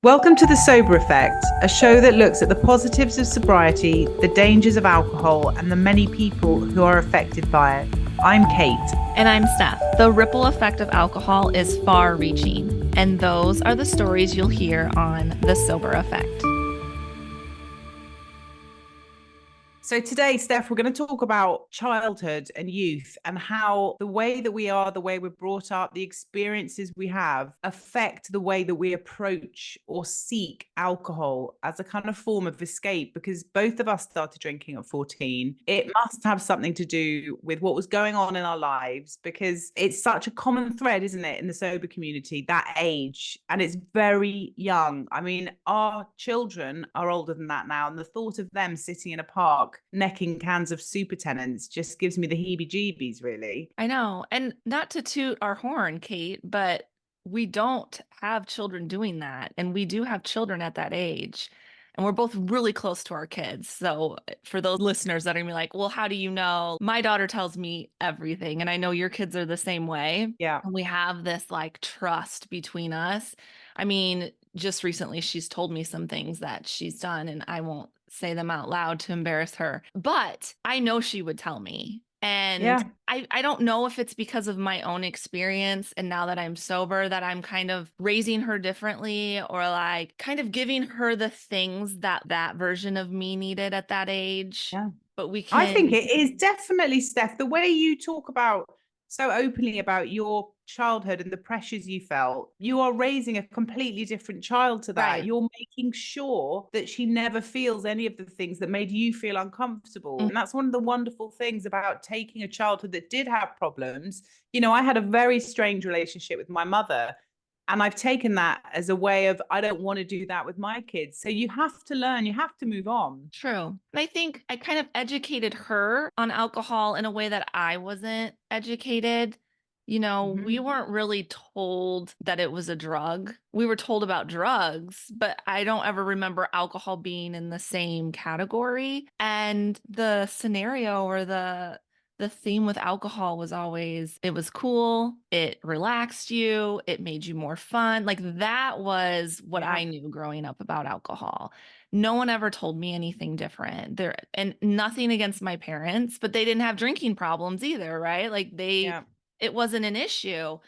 Welcome to The Sober Effect, a show that looks at the positives of sobriety, the dangers of alcohol, and the many people who are affected by it. I'm Kate. And I'm Steph. The ripple effect of alcohol is far reaching, and those are the stories you'll hear on The Sober Effect. So today, Steph, we're going to talk about childhood and youth and how the way that we are, the way we're brought up, the experiences we have affect the way that we approach or seek alcohol as a kind of form of escape. Because both of us started drinking at 14. It must have something to do with what was going on in our lives, because it's such a common thread, isn't it, in the sober community, that age. And it's very young. I mean, our children are older than that now. And the thought of them sitting in a park necking cans of super tenants just gives me the heebie-jeebies, really. I know. And not to toot our horn, Kate, but we don't have children doing that. And we do have children at that age. And we're both really close to our kids. So for those listeners that are gonna be like, well, how do you know? My daughter tells me everything. And I know your kids are the same way. Yeah. And we have this like trust between us. I mean, just recently she's told me some things that she's done, and I won't say them out loud to embarrass her, but I know she would tell me. And Yeah. I don't know if it's because of my own experience and now that I'm sober that I'm kind of raising her differently, or like kind of giving her the things that that version of me needed at that age. Yeah. But we I think can, it is definitely, Steph, the way you talk about so openly about your childhood and the pressures you felt. You are raising a completely different child to that. right. You're making sure that she never feels any of the things that made you feel uncomfortable. Mm. And that's one of the wonderful things about taking a childhood that did have problems. You know, I had a very strange relationship with my mother. And I've taken that as a way of, I don't want to do that with my kids. So you have to learn, you have to move on. True. And I think I kind of educated her on alcohol in a way that I wasn't educated. You know, we Mhm. weren't really told that it was a drug. We were told about drugs, but I don't ever remember alcohol being in the same category. And the scenario or the theme with alcohol was always it was cool, it relaxed you, it made you more fun. Like that was what Yeah. I knew growing up about alcohol. No one ever told me anything different. There and nothing against my parents, but they didn't have drinking problems either, right? Like they Yeah. it wasn't an issue.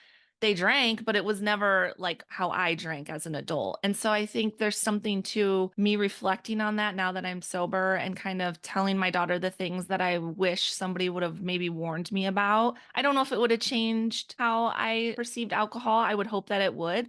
They drank, but it was never like how I drank as an adult. And so I think there's something to me reflecting on that now that I'm sober and kind of telling my daughter the things that I wish somebody would have maybe warned me about. I don't know if it would have changed how I perceived alcohol. I would hope that it would,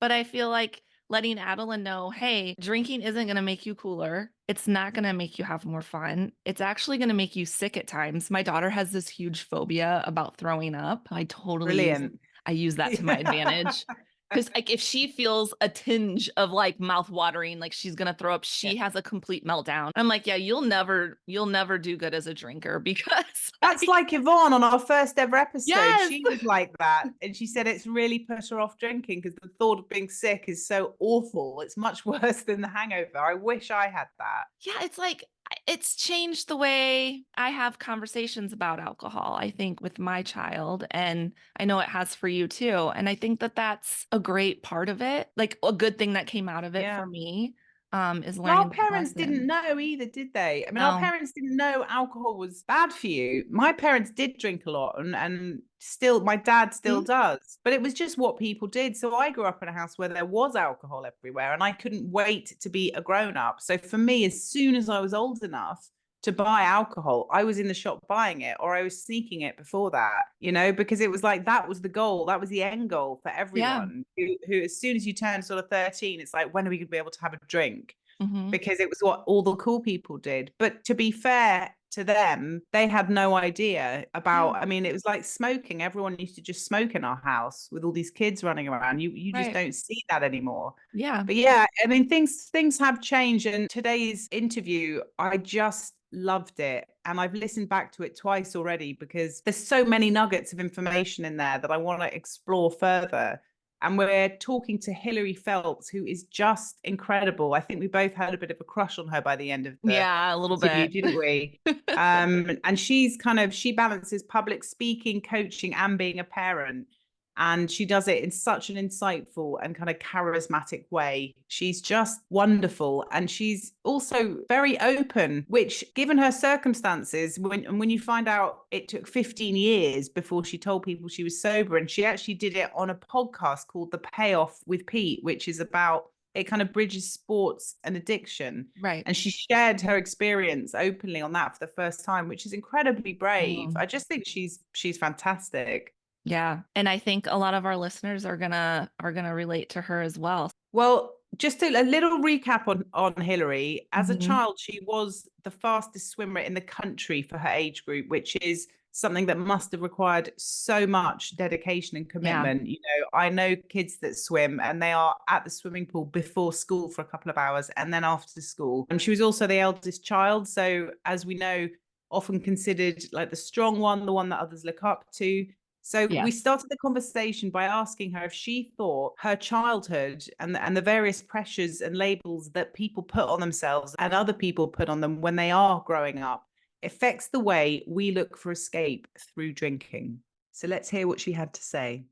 but I feel like letting Adeline know, hey, drinking isn't going to make you cooler. It's not going to make you have more fun. It's actually going to make you sick at times. My daughter has this huge phobia about throwing up. Brilliant. I use that to my advantage. Because like if she feels a tinge of like mouth watering, like she's gonna throw up, Yeah. she has a complete meltdown. I'm like, yeah, you'll never do good as a drinker because That's like Yvonne on our first ever episode. yes. She was like that. And she said it's really put her off drinking because the thought of being sick is so awful. It's much worse than the hangover. I wish I had that. Yeah, it's like it's changed the way I have conversations about alcohol, I think, with my child. And I know it has for you too. And I think that that's a great part of it. Like a good thing that came out of it Yeah. for me is And our learning that parents didn't lesson. know either, did they? I mean, our No. parents didn't know alcohol was bad for you. My parents did drink a lot, and still, my dad still Mhm. does. But it was just what people did. So I grew up in a house where there was alcohol everywhere, and I couldn't wait to be a grown up. So for me, as soon as I was old enough to buy alcohol, I was in the shop buying it, or I was sneaking it before that, you know, because it was like that was the goal, that was the end goal for Yeah. everyone who as soon as you turn sort of 13, it's like, when are we going to be able to have a drink? Hmm. Because it was what all the cool people did. But to be fair to them, they had no idea Yeah. about, I mean, it was like smoking. Everyone used to just smoke in our house with all these kids running around. You just Right. don't see that anymore. Yeah. But yeah, I mean, things have changed. And today's interview, I just loved it. And I've listened back to it twice already because there's so many nuggets of information in there that I want to explore further. And we're talking to Hilary Phelps, who is just incredible. I think we both had a bit of a crush on her by the end of the Yeah, a little interview, bit. didn't we? And she balances public speaking, coaching, and being a parent. And she does it in such an insightful and kind of charismatic way. She's just wonderful. And she's also very open, which, given her circumstances, when you find out it took 15 years before she told people she was sober, and she actually did it on a podcast called The Payoff with Pete, which is about, it kind of bridges sports and addiction. Right. And she shared her experience openly on that for the first time, which is incredibly brave. Oh. I just think she's fantastic. Yeah. And I think a lot of our listeners are gonna relate to her as well. Well, just a little recap on Hilary. As a Mhm. child, she was the fastest swimmer in the country for her age group, which is something that must have required so much dedication and Yeah. commitment. You know, I know kids that swim and they are at the swimming pool before school for a couple of hours and then after school. And she was also the eldest child. So, as we know, often considered like the strong one, the one that others look up to. So we Yes. started the conversation by asking her if she thought her childhood and the various pressures and labels that people put on themselves and other people put on them when they are growing up affects the way we look for escape through drinking. So let's hear what she had to say.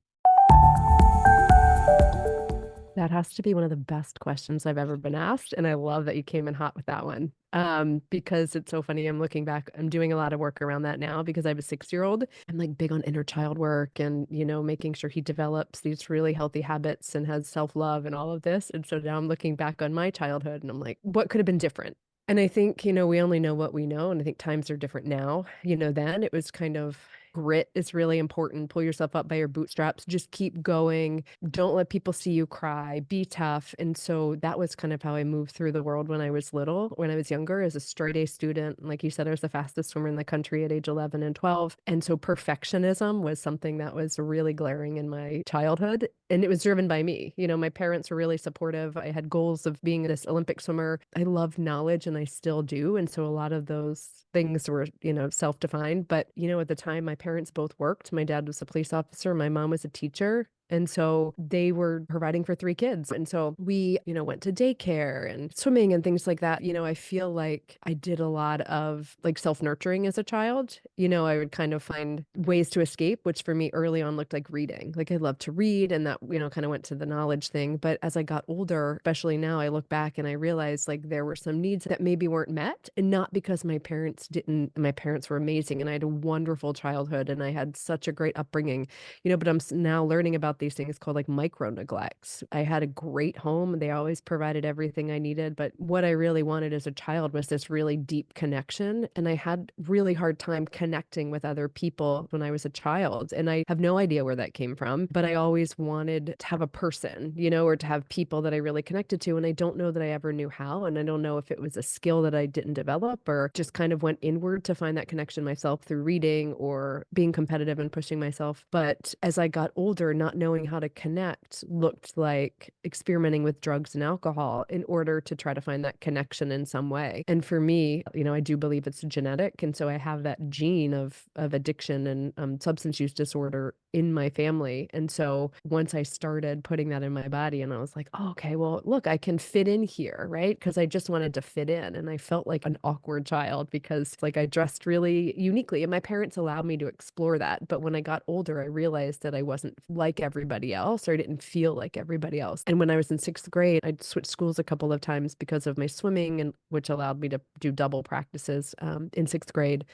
That has to be one of the best questions I've ever been asked, and I love that you came in hot with that one, because it's so funny. I'm looking back, I'm doing a lot of work around that now because I have a 6-year-old. I'm, like, big on inner child work and, making sure he develops these really healthy habits and has self-love and all of this, and so now I'm looking back on my childhood, and I'm like, "What could have been different?" And I think, we only know what we know, and I think times are different now. Then it was kind of grit is really important. Pull yourself up by your bootstraps. Just keep going. Don't let people see you cry. Be tough. And so that was kind of how I moved through the world when I was little, when I was younger, as a straight A student. Like you said, I was the fastest swimmer in the country at age 11 and 12. And so perfectionism was something that was really glaring in my childhood. And it was driven by me. My parents were really supportive. I had goals of being this Olympic swimmer. I loved knowledge and I still do. And so a lot of those things were, self-defined. But, at the time, my parents both worked. My dad was a police officer. My mom was a teacher. And so they were providing for 3 kids. And so we, went to daycare and swimming and things like that. I feel like I did a lot of like self-nurturing as a child. I would kind of find ways to escape, which for me early on looked like reading. Like I loved to read and that, kind of went to the knowledge thing. But as I got older, especially now, I look back and I realize like there were some needs that maybe weren't met. And not because my parents were amazing and I had a wonderful childhood and I had such a great upbringing, but I'm now learning about these things called like micro neglects. I had a great home. They always provided everything I needed. But what I really wanted as a child was this really deep connection. And I had really hard time connecting with other people when I was a child. And I have no idea where that came from, but I always wanted to have a person, or to have people that I really connected to. And I don't know that I ever knew how. And I don't know if it was a skill that I didn't develop or just kind of went inward to find that connection myself through reading or being competitive and pushing myself. But as I got older, not knowing how to connect looked like experimenting with drugs and alcohol in order to try to find that connection in some way. And for me, I do believe it's genetic. And so I have that gene of addiction and substance use disorder in my family. And so once I started putting that in my body and I was like, oh, okay, well, look, I can fit in here, right? Because I just wanted to fit in. And I felt like an awkward child because like I dressed really uniquely and my parents allowed me to explore that. But when I got older, I realized that I wasn't like everybody else or I didn't feel like everybody else. And when I was in 6th grade, I'd switched schools a couple of times because of my swimming and which allowed me to do double practices in 6th grade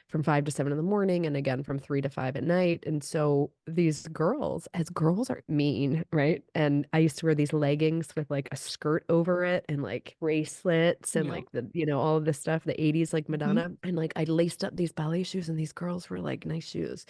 from 5 to 7 in the morning and again from 3 to 5 at night. And so these girls, as girls are mean, right? And I used to wear these leggings with like a skirt over it and like bracelets and Yeah. like all of this stuff, the 80s like Mhm. Madonna. And like I laced up these ballet shoes and these girls were like nice shoes.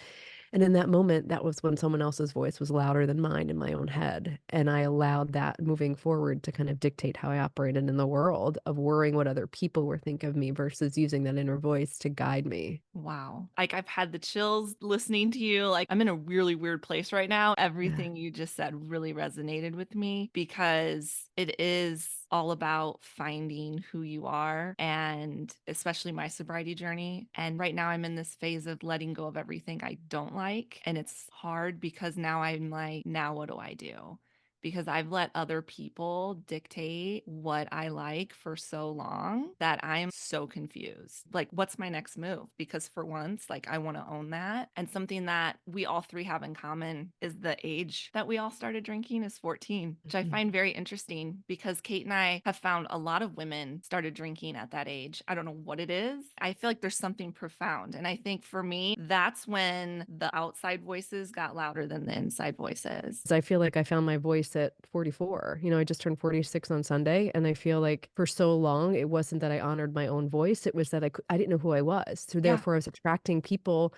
And in that moment, that was when someone else's voice was louder than mine in my own head. And I allowed that moving forward to kind of dictate how I operated in the world of worrying what other people were think of me versus using that inner voice to guide me. Wow. Like, I've had the chills listening to you. Like, I'm in a really weird place right now. Yeah. Everything you just said really resonated with me because it is all about finding who you are and especially my sobriety journey. And right now I'm in this phase of letting go of everything I don't like. And it's hard because now I'm like, now what do I do? because I've let other people dictate what I like for so long that I am so confused. Like, what's my next move? Because for once, like, I want to own that. And something that we all three have in common is the age that we all started drinking is 14, which I find very interesting because Kate and I have found a lot of women started drinking at that age. I don't know what it is. I feel like there's something profound. And I think for me, that's when the outside voices got louder than the inside voices. I feel like I found my voice at 44. I just turned 46 on Sunday, and I feel like for so long, it wasn't that I honored my own voice. It was that I didn't know who I was. So therefore, I was attracting people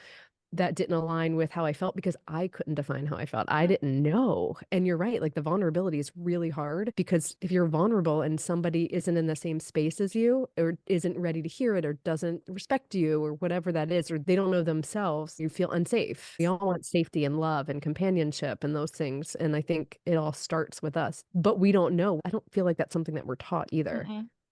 that didn't align with how I felt because I couldn't define how I felt. I didn't know. And you're right, like the vulnerability is really hard because if you're vulnerable and somebody isn't in the same space as you or isn't ready to hear it or doesn't respect you or whatever that is, or they don't know themselves, you feel unsafe. We all want safety and love and companionship and those things. And I think it all starts with us, but we don't know. I don't feel like that's something that we're taught either.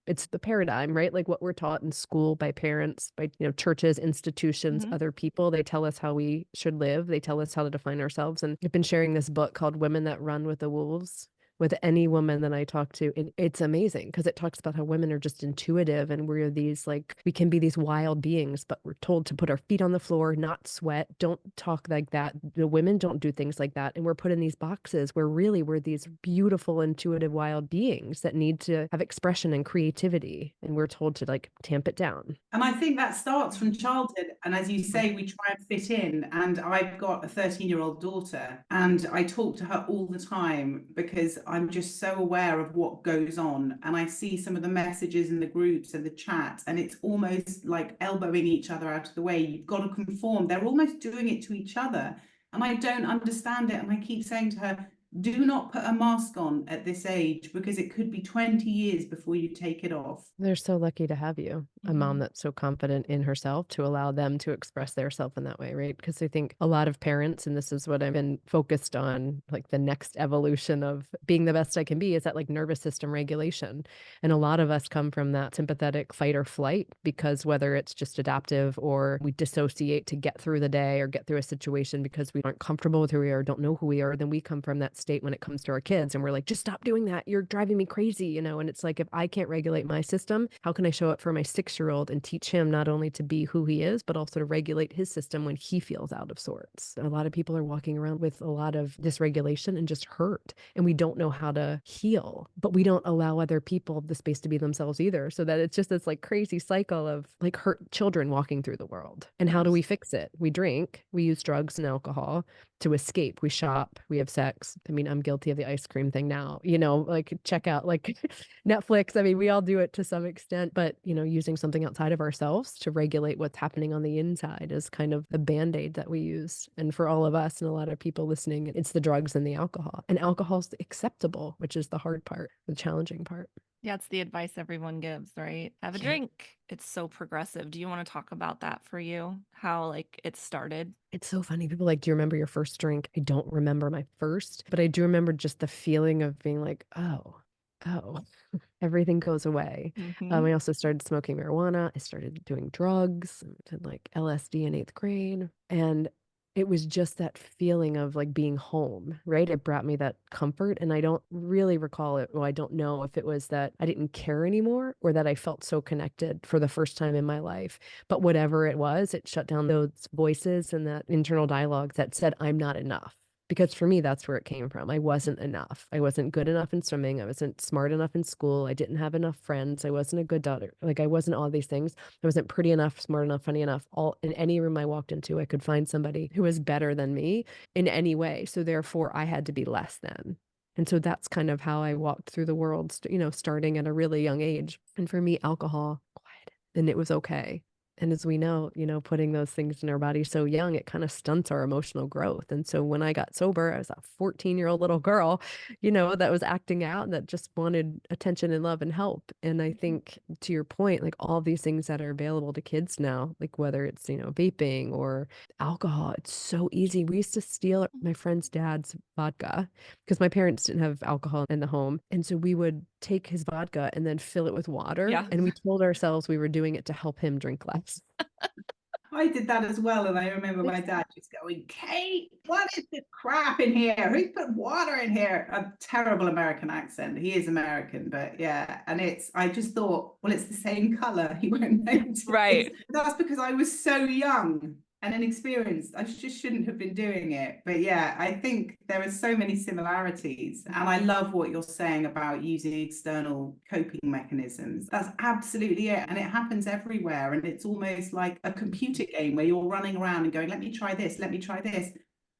It's the paradigm, right? Like what we're taught in school by parents, by churches, institutions, other people. They tell us how we should live. They tell us how to define ourselves. And I've been sharing this book called Women That Run with the Wolves with any woman that I talk to. And it's amazing because it talks about how women are just intuitive and we're these we can be these wild beings, but we're told to put our feet on the floor, not sweat, don't talk like that. The women don't do things like that. And we're put in these boxes where really we're these beautiful, intuitive, wild beings that need to have expression and creativity. And we're told to tamp it down. And I think that starts from childhood. And as you say, we try and fit in. And I've got a 13-year-old daughter, and I talk to her all the time because I'm just so aware of what goes on. And I see some of the messages in the groups and the chat, and it's almost like elbowing each other out of the way. You've got to conform. They're almost doing it to each other. And I don't understand it. And I keep saying to her, do not put a mask on at this age because it could be 20 years before you take it off. They're so lucky to have you, a mom that's so confident in herself to allow them to express their self in that way, right? Because I think a lot of parents, and this is what I've been focused on, like the next evolution of being the best I can be, is that nervous system regulation. And a lot of us come from that sympathetic fight or flight because whether it's just adaptive or we dissociate to get through the day or get through a situation because we aren't comfortable with who we are, don't know who we are, then we come from that state when it comes to our kids. And we're like, just stop doing that. You're driving me crazy, And it's like, if I can't regulate my system, how can I show up for my 6-year-old and teach him not only to be who he is, but also to regulate his system when he feels out of sorts? A lot of people are walking around with a lot of dysregulation and just hurt. And we don't know how to heal, but we don't allow other people the space to be themselves either. So that it's just this crazy cycle of hurt children walking through the world. And how do we fix it? We drink, we use drugs and alcohol to escape. We shop, we have sex. I mean, I'm guilty of the ice cream thing now, check out Netflix. I mean, we all do it to some extent, but using something outside of ourselves to regulate what's happening on the inside is kind of the band-aid that we use. And for all of us and a lot of people listening, it's the drugs and the alcohol. And alcohol's acceptable, which is the hard part, the challenging part. Yeah, it's the advice everyone gives, right? Have a drink. It's so progressive. Do you want to talk about that for you? How it started? It's so funny. People do you remember your first drink? I don't remember my first, but I do remember just the feeling of being like, oh, everything goes away. I also started smoking marijuana. I started doing drugs. I did LSD in 8th grade. And it was just that feeling of being home, right? It brought me that comfort. And I don't really recall it. Well, I don't know if it was that I didn't care anymore or that I felt so connected for the first time in my life. But whatever it was, it shut down those voices and that internal dialogue that said, I'm not enough. Because for me, that's where it came from. I wasn't enough. I wasn't good enough in swimming. I wasn't smart enough in school. I didn't have enough friends. I wasn't a good daughter. I wasn't all these things. I wasn't pretty enough, smart enough, funny enough. All in any room I walked into, I could find somebody who was better than me in any way. So therefore, I had to be less than. And so that's kind of how I walked through the world, starting at a really young age. And for me, alcohol, quiet, and it was okay. And as we know, putting those things in our body so young, it kind of stunts our emotional growth. And so when I got sober, I was a 14-year-old little girl, that was acting out, that just wanted attention and love and help. And I think to your point, all these things that are available to kids now, whether it's, vaping or alcohol, it's so easy. We used to steal my friend's dad's vodka because my parents didn't have alcohol in the home. And so we would take his vodka and then fill it with water. Yeah. And we told ourselves we were doing it to help him drink less. I did that as well. And I remember my dad just going, Kate, what is this crap in here? Who's put water in here? A terrible American accent. He is American, but yeah. And I just thought, well, it's the same color. He won't notice. Right. That's because I was so young and inexperienced. I just shouldn't have been doing it. But yeah, I think there are so many similarities. And I love what you're saying about using external coping mechanisms. That's absolutely it. And it happens everywhere. And it's almost like a computer game where you're running around and going, let me try this, let me try this.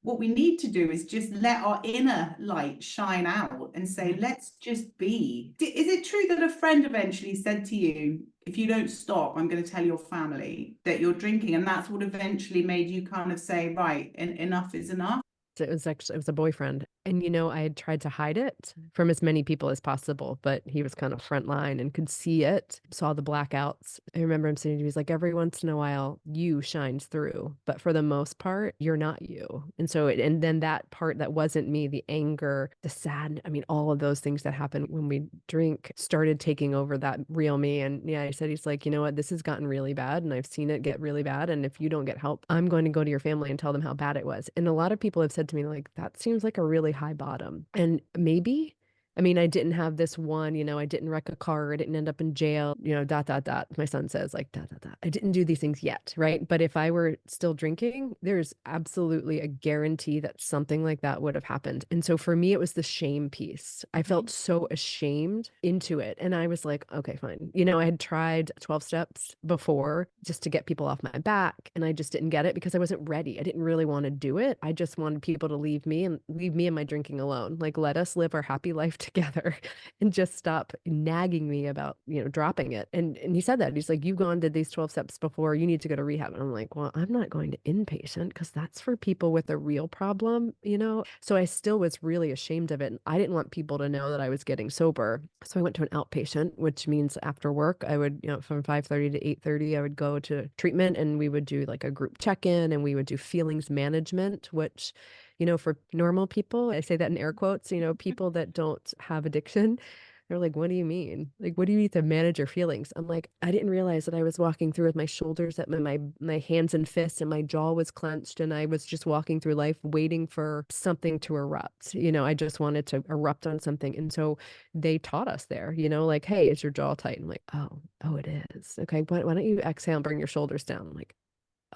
What we need to do is just let our inner light shine out and say, let's just be. Is it true that a friend eventually said to you, if you don't stop, I'm going to tell your family that you're drinking? And that's what eventually made you kind of say, right, enough is enough. It was a boyfriend. And, I had tried to hide it from as many people as possible, but he was kind of front line and could see it, saw the blackouts. I remember him saying to me, he's like, every once in a while, you shines through, but for the most part, you're not you. And so, and then that part that wasn't me, the anger, the sadness, I mean, all of those things that happen when we drink started taking over that real me. And yeah, I said, he's like, you know what, this has gotten really bad and I've seen it get really bad. And if you don't get help, I'm going to go to your family and tell them how bad it was. And a lot of people have said to me, like, that seems like a really high bottom. And maybe, I mean, I didn't have this one, I didn't wreck a car, I didn't end up in jail, dot, dot, dot. My son says, like, dot, dot, dot. I didn't do these things yet, right? But if I were still drinking, there's absolutely a guarantee that something like that would have happened. And so for me, it was the shame piece. I felt so ashamed into it. And I was like, okay, fine. I had tried 12 steps before just to get people off my back. And I just didn't get it because I wasn't ready. I didn't really want to do it. I just wanted people to leave me and my drinking alone. Like, let us live our happy life together and just stop nagging me about, dropping it. And he said that. He's like, you've gone to these 12 steps before, you need to go to rehab. And I'm like, well, I'm not going to inpatient because that's for people with a real problem, So I still was really ashamed of it. And I didn't want people to know that I was getting sober. So I went to an outpatient, which means after work, I would, from 5:30 to 8:30, I would go to treatment and we would do like a group check-in and we would do feelings management, which for normal people, I say that in air quotes, people that don't have addiction, they're like, what do you mean? Like, what do you need to manage your feelings? I'm like, I didn't realize that I was walking through with my shoulders at my hands and fists and my jaw was clenched and I was just walking through life waiting for something to erupt. I just wanted to erupt on something. And so they taught us there, like, hey, is your jaw tight? I'm like, oh, it is. Okay, why don't you exhale and bring your shoulders down? I'm like,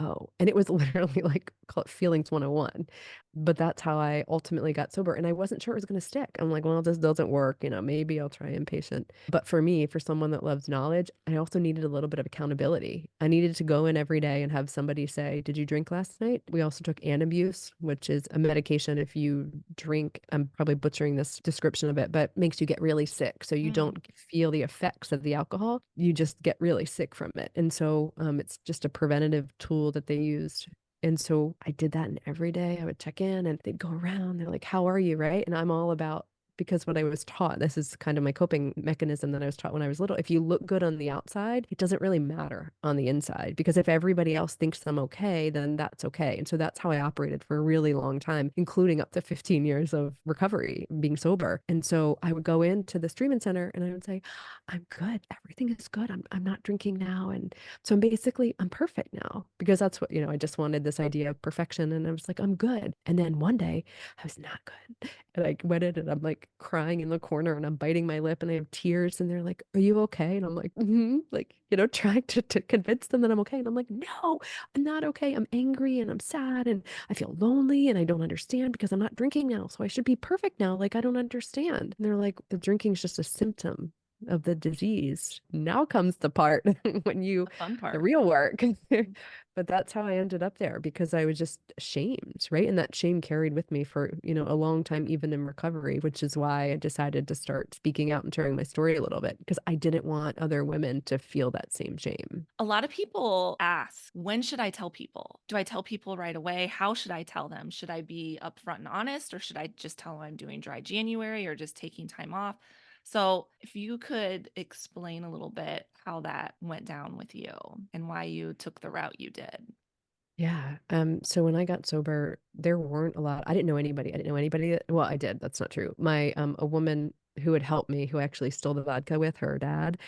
oh, and it was literally like, call it feelings 101. But that's how I ultimately got sober. And I wasn't sure it was going to stick. I'm like, well, this doesn't work. Maybe I'll try inpatient. But for me, for someone that loves knowledge, I also needed a little bit of accountability. I needed to go in every day and have somebody say, did you drink last night? We also took Antabuse, which is a medication if you drink, I'm probably butchering this description of it, but makes you get really sick. So you don't feel the effects of the alcohol. You just get really sick from it. And so it's just a preventative tool that they used. And so I did that, and every day I would check in and they'd go around. They're like, how are you? Right. And I'm all about, because what I was taught, this is kind of my coping mechanism that I was taught when I was little. If you look good on the outside, it doesn't really matter on the inside, because if everybody else thinks I'm okay, then that's okay. And so that's how I operated for a really long time, including up to 15 years of recovery, being sober. And so I would go into the treatment center and I would say, I'm good. Everything is good. I'm not drinking now. And so I'm perfect now, because that's what, I just wanted this idea of perfection. And I was like, I'm good. And then one day I was not good. And I went in and I'm like crying in the corner and I'm biting my lip and I have tears and they're like, are you okay? And I'm like, like, trying to convince them that I'm okay. And I'm like, no, I'm not okay. I'm angry and I'm sad and I feel lonely and I don't understand because I'm not drinking now. So I should be perfect now. Like, I don't understand. And they're like, the drinking is just a symptom of the disease. Now comes the part when The fun part. the real work. But that's how I ended up there, because I was just shamed, right? And that shame carried with me for, a long time, even in recovery, which is why I decided to start speaking out and sharing my story a little bit, because I didn't want other women to feel that same shame. A lot of people ask, when should I tell people? Do I tell people right away? How should I tell them? Should I be upfront and honest, or should I just tell them I'm doing dry January or just taking time off? So if you could explain a little bit how that went down with you and why you took the route you did. Yeah. So when I got sober, there weren't a lot. I didn't know anybody. I didn't know anybody well, I did. That's not true. A woman who had helped me, who actually stole the vodka with her dad,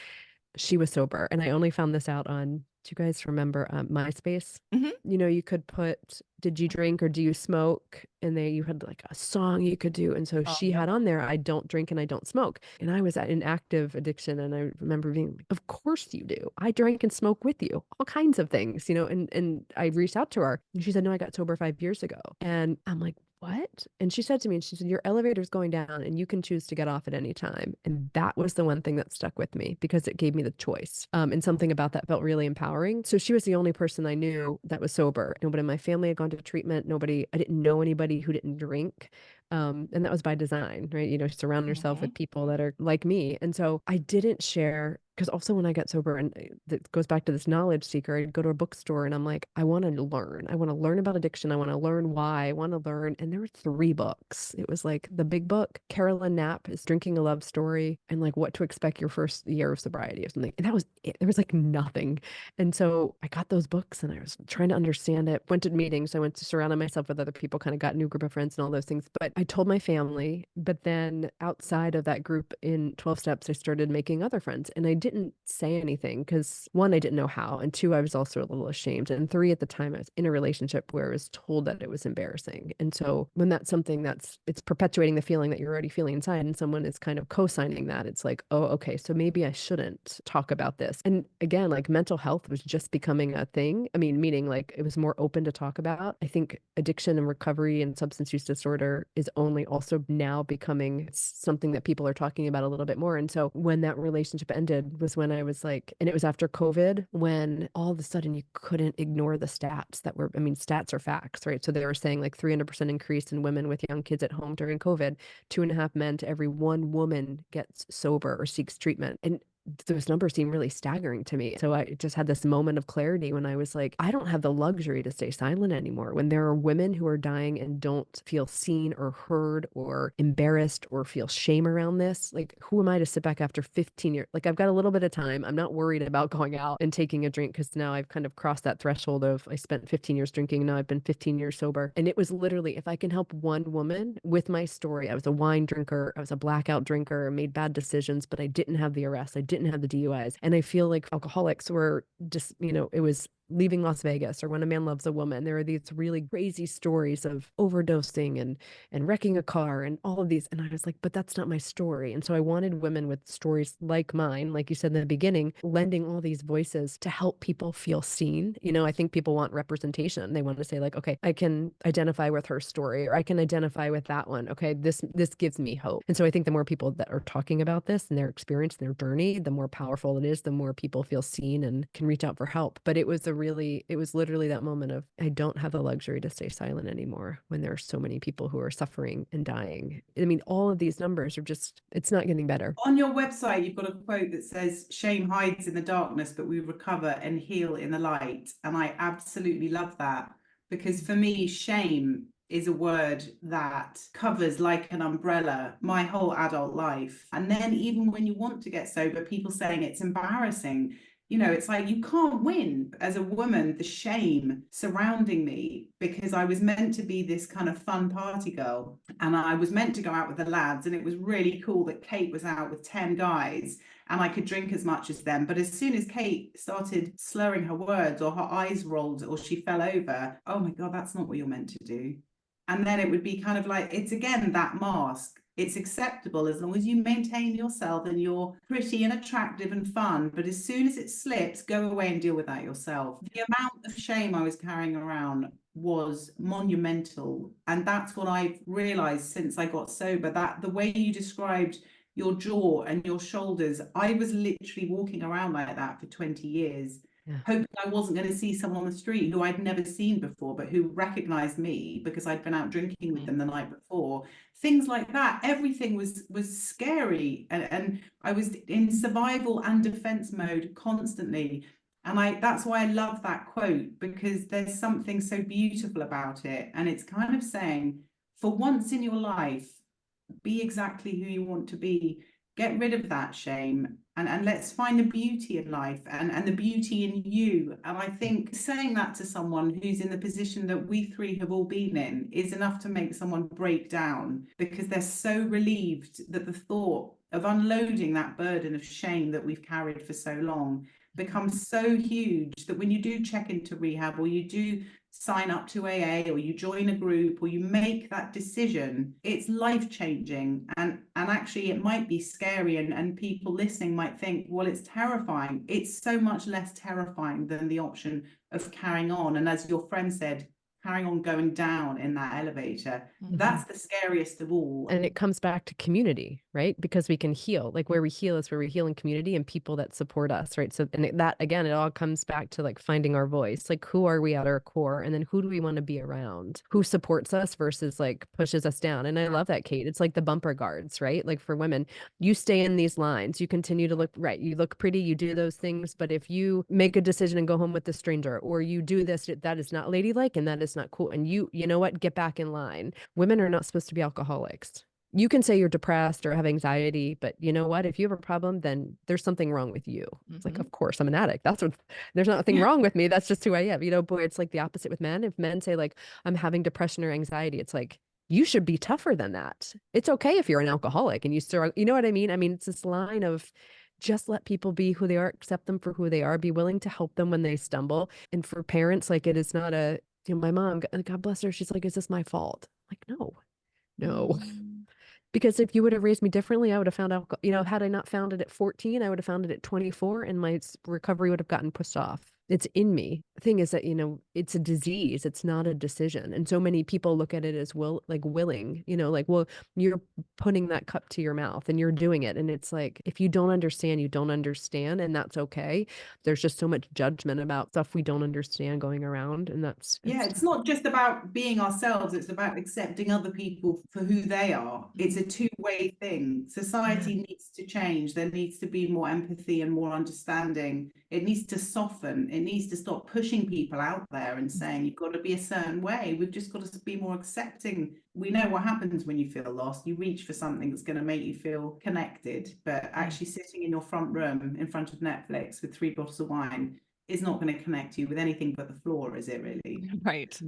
she was sober. And I only found this out on Do you guys remember MySpace? Mhm. You know, you could put, did you drink or do you smoke? And you had like a song you could do. And so Oh, she had on there, I don't drink and I don't smoke. And I was in active addiction. And I remember being like, of course you do. I drank and smoke with you, all kinds of things, you know, and I reached out to her and she said, no, I got sober 5 years ago. And I'm like, what? And she said to me, and she said, your elevator's going down and you can choose to get off at any time. And that was the one thing that stuck with me because it gave me the choice. And something about that felt really empowering. So she was the only person I knew that was sober. Nobody in my family had gone to treatment. I didn't know anybody who didn't drink. And that was by design, right? You know, surround yourself with people that are like me. And so I didn't share, because also when I got sober, and it goes back to this knowledge seeker, I'd go to a bookstore and I'm like, I want to learn. I want to learn about addiction. I want to learn why. I want to learn. And there were 3 books. It was like the big book, Carolyn Knapp is Drinking a Love Story, and like what to expect your first year of sobriety or something. And that was it. There was like nothing. And so I got those books and I was trying to understand it. Went to meetings. I went to surround myself with other people, kind of got a new group of friends and all those things. But I told my family, but then outside of that group in 12 steps, I started making other friends. And I didn't say anything because 1, I didn't know how. And 2, I was also a little ashamed. And 3, at the time, I was in a relationship where I was told that it was embarrassing. And so when that's something it's perpetuating the feeling that you're already feeling inside and someone is kind of co-signing that, it's like, oh, okay, so maybe I shouldn't talk about this. And again, like mental health was just becoming a thing. I mean, meaning like it was more open to talk about. I think addiction and recovery and substance use disorder is only also now becoming something that people are talking about a little bit more. And so when that relationship ended was when I was like, and it was after COVID, when all of a sudden you couldn't ignore the stats that were, I mean, stats are facts, right? So they were saying like 300% increase in women with young kids at home during COVID, 2.5 men to every 1 woman gets sober or seeks treatment. And those numbers seem really staggering to me. So I just had this moment of clarity when I was like, I don't have the luxury to stay silent anymore. When there are women who are dying and don't feel seen or heard or embarrassed or feel shame around this, like, who am I to sit back after 15 years? Like, I've got a little bit of time. I'm not worried about going out and taking a drink because now I've kind of crossed that threshold of I spent 15 years drinking. Now I've been 15 years sober. And it was literally, if I can help one woman with my story, I was a wine drinker, I was a blackout drinker, made bad decisions, but I didn't have the arrest. I didn't have the DUIs. And I feel like alcoholics were just, you know, it was Leaving Las Vegas or When a Man Loves a Woman. There are these really crazy stories of overdosing and wrecking a car and all of these. And I was like, but that's not my story. And so I wanted women with stories like mine, like you said in the beginning, lending all these voices to help people feel seen. You know, I think people want representation. They want to say like, okay, I can identify with her story or I can identify with that one. Okay, this gives me hope. And so I think the more people that are talking about this and their experience, their journey, the more powerful it is, the more people feel seen and can reach out for help. But it was literally that moment of, I don't have the luxury to stay silent anymore when there are so many people who are suffering and dying. I mean, all of these numbers are just, it's not getting better. On your website, you've got a quote that says, shame hides in the darkness, but we recover and heal in the light. And I absolutely love that, because for me, shame is a word that covers like an umbrella my whole adult life. And then even when you want to get sober, people saying it's embarrassing. You know, it's like you can't win as a woman, the shame surrounding me, because I was meant to be this kind of fun party girl and I was meant to go out with the lads. And it was really cool that Kate was out with 10 guys and I could drink as much as them. But as soon as Kate started slurring her words or her eyes rolled or she fell over, oh my God, that's not what you're meant to do. And then it would be kind of like, it's again that mask. It's acceptable as long as you maintain yourself and you're pretty and attractive and fun. But as soon as it slips, go away and deal with that yourself. The amount of shame I was carrying around was monumental. And that's what I've realized since I got sober, that the way you described your jaw and your shoulders, I was literally walking around like that for 20 years. Yeah. Hoping I wasn't going to see someone on the street who I'd never seen before, but who recognized me because I'd been out drinking with them the night before. Things like that. Everything was scary, and I was in survival and defense mode constantly. And that's why I love that quote, because there's something so beautiful about it. And it's kind of saying, for once in your life, be exactly who you want to be. Get rid of that shame and let's find the beauty in life and the beauty in you. And I think saying that to someone who's in the position that we 3 have all been in is enough to make someone break down, because they're so relieved that the thought of unloading that burden of shame that we've carried for so long becomes so huge that when you do check into rehab, or you do sign up to AA, or you join a group, or you make that decision, it's life changing. And actually it might be scary, and people listening might think, well, it's terrifying. It's so much less terrifying than the option of carrying on. And as your friend said, carrying on going down in that elevator, that's the scariest of all. And it comes back to community, right? Because we can heal. Like where we heal is where we heal in community and people that support us, right? So, and that again, it all comes back to like finding our voice. Like who are we at our core? And then who do we want to be around? Who supports us versus like pushes us down? And I love that, Kate. It's like the bumper guards, right? Like for women, you stay in these lines, you continue to look right, you look pretty, you do those things. But if you make a decision and go home with the stranger, or you do this, that is not ladylike and that is not cool. And you know what? Get back in line. Women are not supposed to be alcoholics. You can say you're depressed or have anxiety, but you know what? If you have a problem, then there's something wrong with you. It's like, of course, I'm an addict. That's what, there's nothing wrong with me. That's just who I am. You know, boy, it's like the opposite with men. If men say like, I'm having depression or anxiety, it's like, you should be tougher than that. It's okay if you're an alcoholic and you still, you know what I mean? I mean, it's this line of just let people be who they are, accept them for who they are, be willing to help them when they stumble. And for parents, like it is not a, you know, my mom, God bless her, she's like, is this my fault? Like, no. Because if you would have raised me differently, I would have found out, you know, had I not found it at 14, I would have found it at 24 and my recovery would have gotten pushed off. It's in me. The thing is that, you know, it's a disease. It's not a decision. And so many people look at it as willing, you know, like, well, you're putting that cup to your mouth and you're doing it. And it's like, if you don't understand, you don't understand. And that's okay. There's just so much judgment about stuff we don't understand going around. And it's not just about being ourselves, it's about accepting other people for who they are. It's a two-way thing. Society needs to change. There needs to be more empathy and more understanding. It needs to soften. It needs to stop pushing people out there and saying you've got to be a certain way. We've just got to be more accepting. We know what happens when you feel lost. You reach for something that's going to make you feel connected, but actually sitting in your front room in front of Netflix with 3 bottles of wine is not going to connect you with anything but the floor, is it really? Right.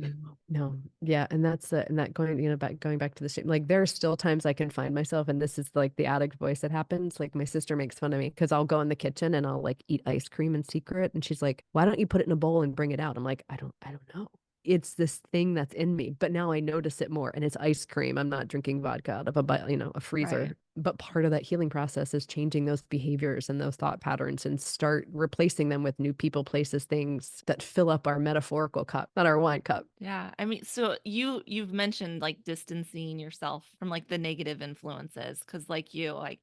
No. Yeah. And that's and that going, you know, going back to the shame, like there are still times I can find myself, and this is like the addict voice that happens. Like my sister makes fun of me because I'll go in the kitchen and I'll like eat ice cream in secret. And she's like, why don't you put it in a bowl and bring it out? I'm like, I don't know. It's this thing that's in me, but now I notice it more, and it's ice cream. I'm not drinking vodka out of a freezer. Right. But part of that healing process is changing those behaviors and those thought patterns and start replacing them with new people, places, things that fill up our metaphorical cup, not our wine cup. Yeah. I mean, so you've mentioned like distancing yourself from like the negative influences, because like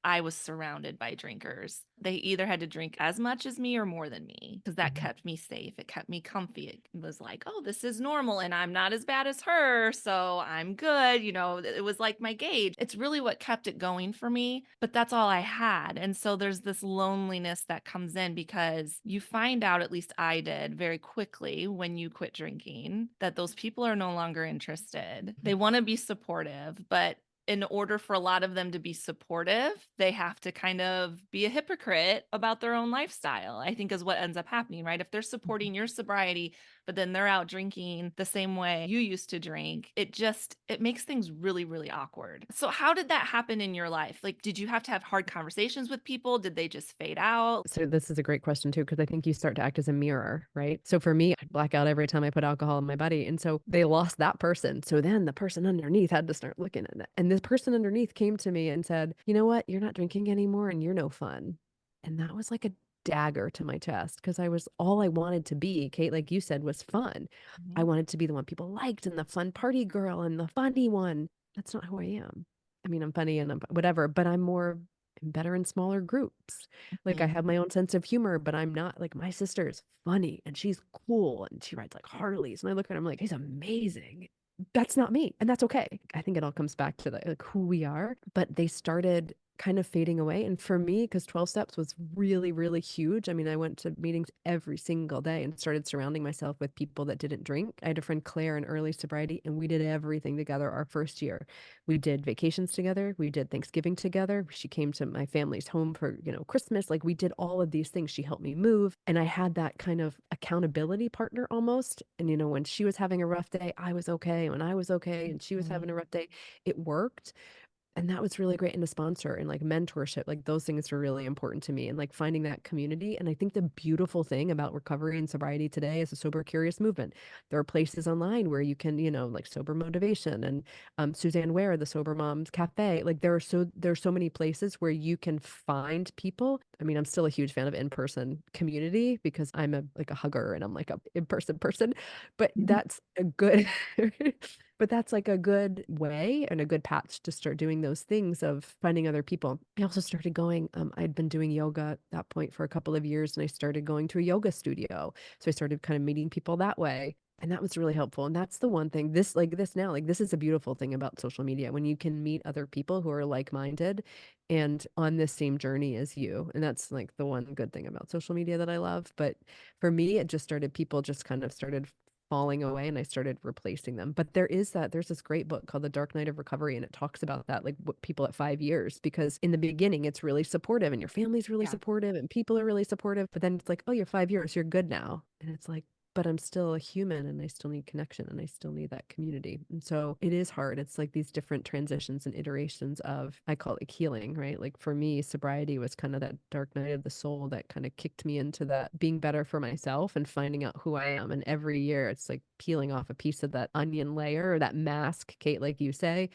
I was surrounded by drinkers. They either had to drink as much as me or more than me, because that kept me safe. It kept me comfy. It was like, oh, this is normal and I'm not as bad as her, so I'm good. You know, it was like my gauge. It's really what kept it going for me, but that's all I had. And so there's this loneliness that comes in, because you find out, at least I did very quickly when you quit drinking, that those people are no longer interested. They want to be supportive, but in order for a lot of them to be supportive, they have to kind of be a hypocrite about their own lifestyle, I think is what ends up happening, right? If they're supporting your sobriety, but then they're out drinking the same way you used to drink, it makes things really, really awkward. So how did that happen in your life? Like, did you have to have hard conversations with people? Did they just fade out? So this is a great question too, because I think you start to act as a mirror, right? So for me, I black out every time I put alcohol in my body. And so they lost that person. So then the person underneath had to start looking at it. And this person underneath came to me and said, you know what? You're not drinking anymore and you're no fun. And that was like a dagger to my chest, because all I wanted to be, Kate, like you said, was fun. I wanted to be the one people liked and the fun party girl and the funny one. That's not who I am. I mean, I'm funny and I'm whatever, but I'm better in smaller groups. Like I have my own sense of humor, but I'm not like, my sister is funny and she's cool and she rides like Harleys. And I look at her, I'm like, he's amazing. That's not me. And that's okay. I think it all comes back to like who we are, but they started kind of fading away. And for me, because 12 steps was really, really huge. I mean, I went to meetings every single day and started surrounding myself with people that didn't drink. I had a friend, Claire, in early sobriety, and we did everything together our first year. We did vacations together. We did Thanksgiving together. She came to my family's home for, Christmas. Like we did all of these things. She helped me move. And I had that kind of accountability partner almost. And, when she was having a rough day, I was okay. When I was okay and she was having a rough day, it worked. And that was really great. And a sponsor and like mentorship, like those things were really important to me, and like finding that community. And I think the beautiful thing about recovery and sobriety today is a sober curious movement. There are places online where you can, like sober motivation and Suzanne Ware, the Sober Moms Cafe. Like there's so many places where you can find people. I mean, I'm still a huge fan of in-person community because I'm a hugger and I'm like a in-person person, but that's a good but that's like a good way and a good patch to start doing those things of finding other people. I also started going, I'd been doing yoga at that point for a couple of years, and I started going to a yoga studio. So I started kind of meeting people that way. And that was really helpful. And that's the one thing, this is a beautiful thing about social media, when you can meet other people who are like-minded and on this same journey as you. And that's like the one good thing about social media that I love. But for me, it just started, people just kind of started falling away, and I started replacing them. But there's this great book called The Dark Night of Recovery, and it talks about that, like what people at 5 years, because in the beginning it's really supportive and your family's really supportive and people are really supportive. But then it's like, oh, you're 5 years, you're good now. And it's like, but I'm still a human and I still need connection and I still need that community. And so it is hard. It's like these different transitions and iterations of, I call it healing, right? Like for me, sobriety was kind of that dark night of the soul that kind of kicked me into that being better for myself and finding out who I am. And every year it's like peeling off a piece of that onion layer or that mask, Kate, like you say.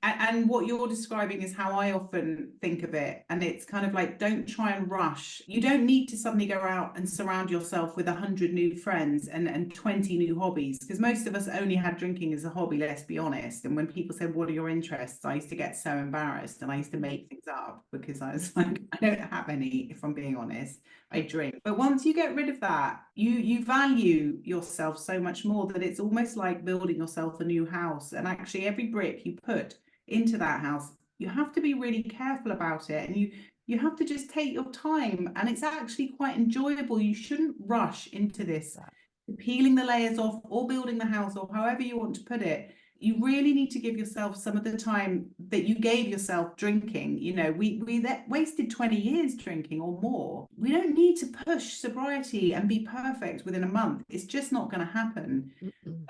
And what you're describing is how I often think of it. And it's kind of like, don't try and rush. You don't need to suddenly go out and surround yourself with 100 new friends and 20 new hobbies, because most of us only had drinking as a hobby, let's be honest. And when people said, what are your interests? I used to get so embarrassed and I used to make things up because I was like, I don't have any, if I'm being honest. I drink. But once you get rid of that, you value yourself so much more that it's almost like building yourself a new house. And actually every brick you put into that house, you have to be really careful about it, and you have to just take your time, and it's actually quite enjoyable. You shouldn't rush into this peeling the layers off or building the house, or however you want to put it. You really need to give yourself some of the time that you gave yourself drinking. We wasted 20 years drinking or more. We don't need to push sobriety and be perfect within a month. It's just not going to happen.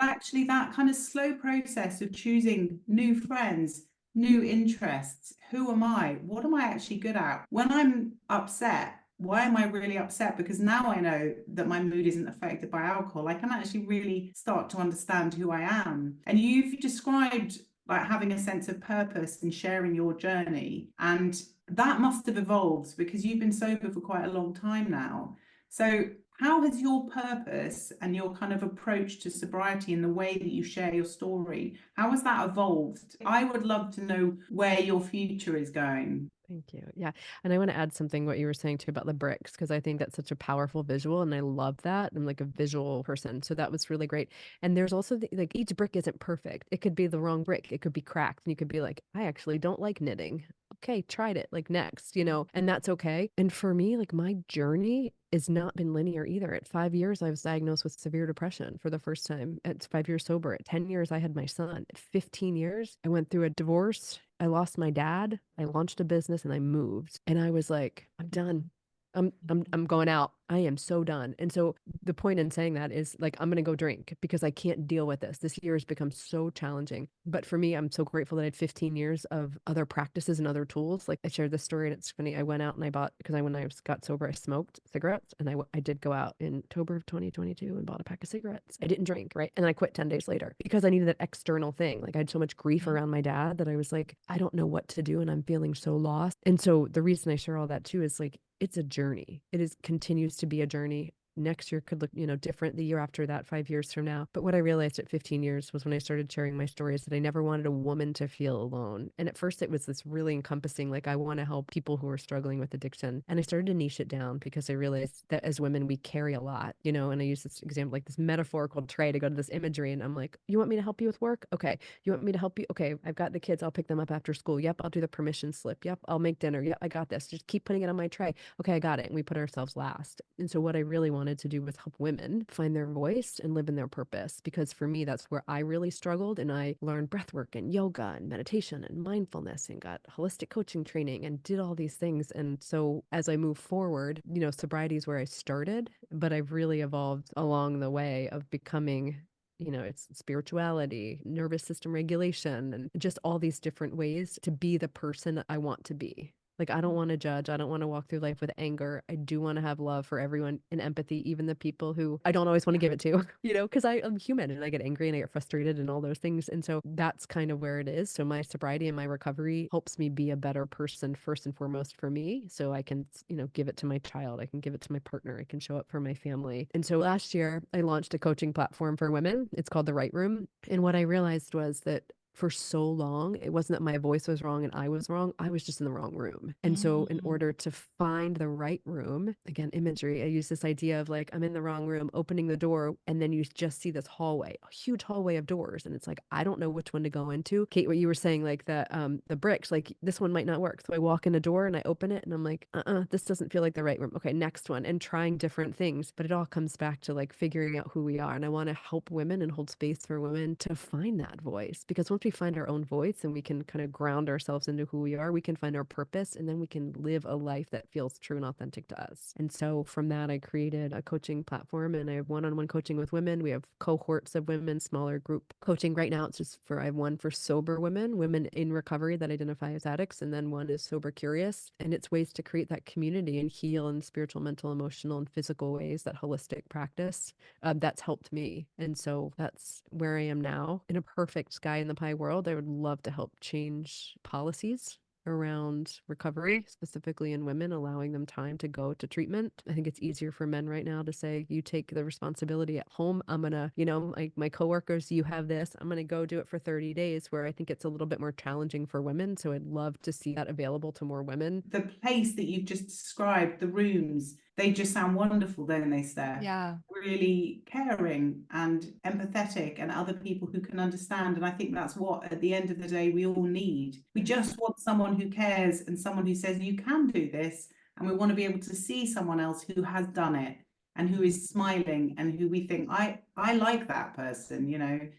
Actually, that kind of slow process of choosing new friends, new interests. Who am I? What am I actually good at? When I'm upset, why am I really upset? Because now I know that my mood isn't affected by alcohol. I can actually really start to understand who I am. And you've described like having a sense of purpose and sharing your journey. And that must have evolved because you've been sober for quite a long time now. So how has your purpose and your kind of approach to sobriety and the way that you share your story, how has that evolved? I would love to know where your future is going. Thank you. Yeah. And I want to add something what you were saying too about the bricks, because I think that's such a powerful visual and I love that. I'm like a visual person. So that was really great. And there's also like each brick isn't perfect. It could be the wrong brick. It could be cracked and you could be like, I actually don't like knitting. Okay, tried it like next, and that's okay. And for me, like my journey has not been linear either. At 5 years, I was diagnosed with severe depression for the first time. At 5 years sober. At 10 years, I had my son. At 15 years, I went through a divorce. I lost my dad. I launched a business and I moved. And I was like, I'm done. I'm going out. I am so done. And so the point in saying that is like, I'm going to go drink because I can't deal with this. This year has become so challenging. But for me, I'm so grateful that I had 15 years of other practices and other tools. Like I shared this story and it's funny. I went out and I bought, because when I got sober, I smoked cigarettes, and I did go out in October of 2022 and bought a pack of cigarettes. I didn't drink, right? And then I quit 10 days later because I needed that external thing. Like I had so much grief around my dad that I was like, I don't know what to do and I'm feeling so lost. And so the reason I share all that too is like, it's a journey. Continues to be a journey. Next year could look, different, the year after that, 5 years from now. But what I realized at 15 years was when I started sharing my stories that I never wanted a woman to feel alone. And at first it was this really encompassing, like I want to help people who are struggling with addiction. And I started to niche it down because I realized that as women, we carry a lot, and I use this example, like this metaphorical tray to go to this imagery. And I'm like, you want me to help you with work? Okay. You want me to help you? Okay. I've got the kids. I'll pick them up after school. Yep. I'll do the permission slip. Yep. I'll make dinner. Yep. I got this. Just keep putting it on my tray. Okay. I got it. And we put ourselves last. And so what I really wanted to do was help women find their voice and live in their purpose. Because for me, that's where I really struggled. And I learned breath work and yoga and meditation and mindfulness and got holistic coaching training and did all these things. And so as I move forward, sobriety is where I started, but I've really evolved along the way of becoming it's spirituality, nervous system regulation, and just all these different ways to be the person I want to be. Like, I don't want to judge. I don't want to walk through life with anger. I do want to have love for everyone and empathy, even the people who I don't always want to give it to, because I'm human and I get angry and I get frustrated and all those things. And so that's kind of where it is. So my sobriety and my recovery helps me be a better person first and foremost for me. So I can, give it to my child. I can give it to my partner. I can show up for my family. And so last year I launched a coaching platform for women. It's called The Right Room. And what I realized was that for so long, it wasn't that my voice was wrong and I was wrong. I was just in the wrong room. And so in order to find the right room, again, imagery, I use this idea of like, I'm in the wrong room, opening the door, and then you just see this hallway, a huge hallway of doors. And it's like, I don't know which one to go into. Kate, what you were saying, like the bricks, like this one might not work. So I walk in a door and I open it and I'm like, this doesn't feel like the right room. Okay, next one, and trying different things. But it all comes back to like figuring out who we are. And I want to help women and hold space for women to find that voice, because once we find our own voice and we can kind of ground ourselves into who we are, we can find our purpose, and then we can live a life that feels true and authentic to us. And so from that, I created a coaching platform, and I have one-on-one coaching with women. We have cohorts of women, smaller group coaching. Right now, I have one for sober women in recovery that identify as addicts, and then one is sober curious. And it's ways to create that community and heal in spiritual, mental, emotional, and physical ways, that holistic practice that's helped me. And so that's where I am now. In a perfect sky in the pie world, I would love to help change policies around recovery, specifically in women, allowing them time to go to treatment. I think it's easier for men right now to say, you take the responsibility at home. I'm going to, like my coworkers, you have this, I'm going to go do it for 30 days, where I think it's a little bit more challenging for women. So I'd love to see that available to more women. The place that you've just described, the rooms, they just sound wonderful, don't they, Steph? Yeah. Really caring and empathetic, and other people who can understand. And I think that's what, at the end of the day, we all need. We just want someone who cares and someone who says, you can do this. And we want to be able to see someone else who has done it and who is smiling and who we think, I like that person,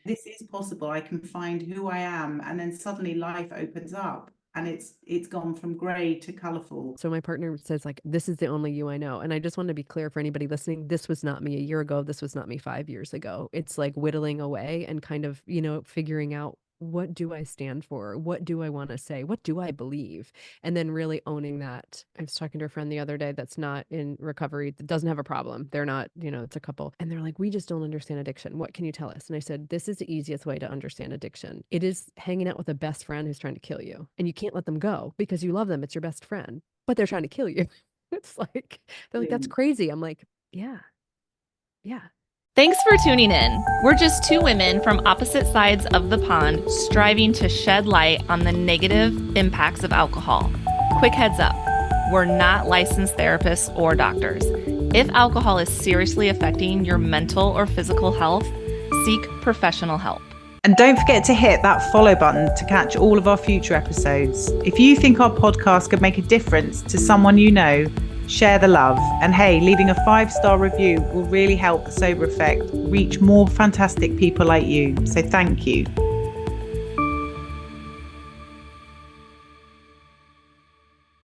this is possible. I can find who I am. And then suddenly life opens up. And it's gone from gray to colorful. So my partner says, like, this is the only you I know. And I just want to be clear for anybody listening, this was not me a year ago. This was not me 5 years ago. It's like whittling away and kind of, figuring out, what do I stand for? What do I want to say? What do I believe? And then really owning that. I was talking to a friend the other day that's not in recovery, that doesn't have a problem. They're not, it's a couple. And they're like, we just don't understand addiction. What can you tell us? And I said, this is the easiest way to understand addiction. It is hanging out with a best friend who's trying to kill you. And you can't let them go because you love them. It's your best friend, but they're trying to kill you. It's like, they're like, that's crazy. I'm like, yeah. Thanks for tuning in. We're just two women from opposite sides of the pond, striving to shed light on the negative impacts of alcohol. Quick heads up, we're not licensed therapists or doctors. If alcohol is seriously affecting your mental or physical health, seek professional help. And don't forget to hit that follow button to catch all of our future episodes. If you think our podcast could make a difference to someone you know, share the love. And hey, leaving a 5-star review will really help the Sober Effect reach more fantastic people like you. So thank you.